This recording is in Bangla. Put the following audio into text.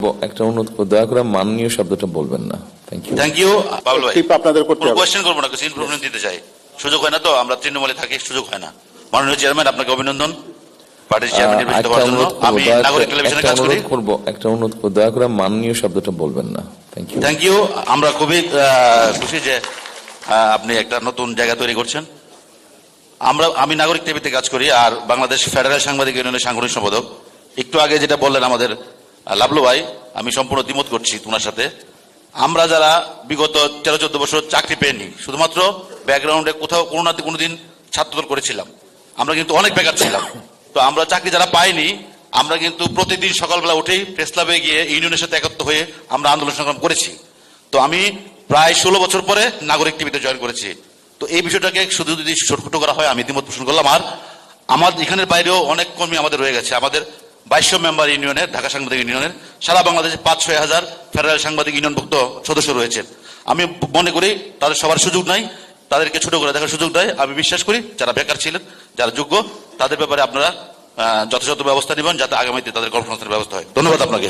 একটা অনুরোধ, দয়া করে মাননীয় শব্দটা বলবেন না। থ্যাংক ইউ বাবুল ভাই। আপনাদের করতে হবে। কোয়েশ্চেন করবো না, কিছু ইনফরমেশন দিতে চাই। সুযোগ হয় না তো, আমরা তৃণমূলে থাকি, সুযোগ হয় না। মাননীয় চেয়ারম্যান, আপনাকে অভিনন্দন পার্টির চেয়ারম্যান নির্বাচিত হওয়ার জন্য। আমি নাগরিক টেলিভিশনে কাজ করি। একটা অনুরোধ করবো, দয়া করে মাননীয় শব্দটা বলবেন না। Thank you. আমরা খুবই খুশি যে আপনি একটা নতুন জায়গা তৈরি করছেন। আমি নাগরিক টিভিতে কাজ করি আর বাংলাদেশ ফেডারেল সাংবাদিক ইউনিয়নের সাংগঠনিক সম্পাদক। একটু আগে যেটা বললেন আমাদের লাবলু ভাই, আমি সম্পূর্ণ দ্বিমত করছি তোমার সাথে। আমরা যারা বিগত 13-14 বছর চাকরি পেইনি, শুধুমাত্র ব্যাকগ্রাউন্ডে কোথাও কোনোদিন ছাত্রদল করেছিলাম, আমরা কিন্তু অনেক বেকার ছিলাম। তো আমরা চাকরি যারা পাইনি, আমরা কিন্তু প্রতিদিন সকালবেলা উঠেই প্রেস ক্লাবে গিয়ে ইউনিয়নের সাথে একত্র হয়ে আমরা আন্দোলন সংগ্রাম করেছি। তো আমি প্রায় 16 বছর পরে নাগরিক টিভিতে জয়েন করেছি। তো এই বিষয়টাকে শুধু যদি ছোট করা হয়, আমি দ্বিমত পোষণ করলাম। আর আমার এখানের বাইরেও অনেক কর্মী আমাদের রয়ে গেছে। আমাদের 2200 মেম্বার ইউনিয়নের, ঢাকা সাংবাদিক ইউনিয়নের সারা বাংলাদেশে 5-6 হাজার ফেডারেল সাংবাদিক ইউনিয়নভুক্ত সদস্য রয়েছেন। আমি মনে করি তাদের সবার সুযোগ নাই, তাদেরকে ছোট করে দেখার সুযোগ দেয়। আমি বিশ্বাস করি যারা বেকার ছিলেন, যারা যোগ্য, তাদের ব্যাপারে আপনারা যথাযথ ব্যবস্থা নেবেন, যাতে আগামীতে তাদের কর্মসংস্থানের ব্যবস্থা হয়। ধন্যবাদ আপনাকে।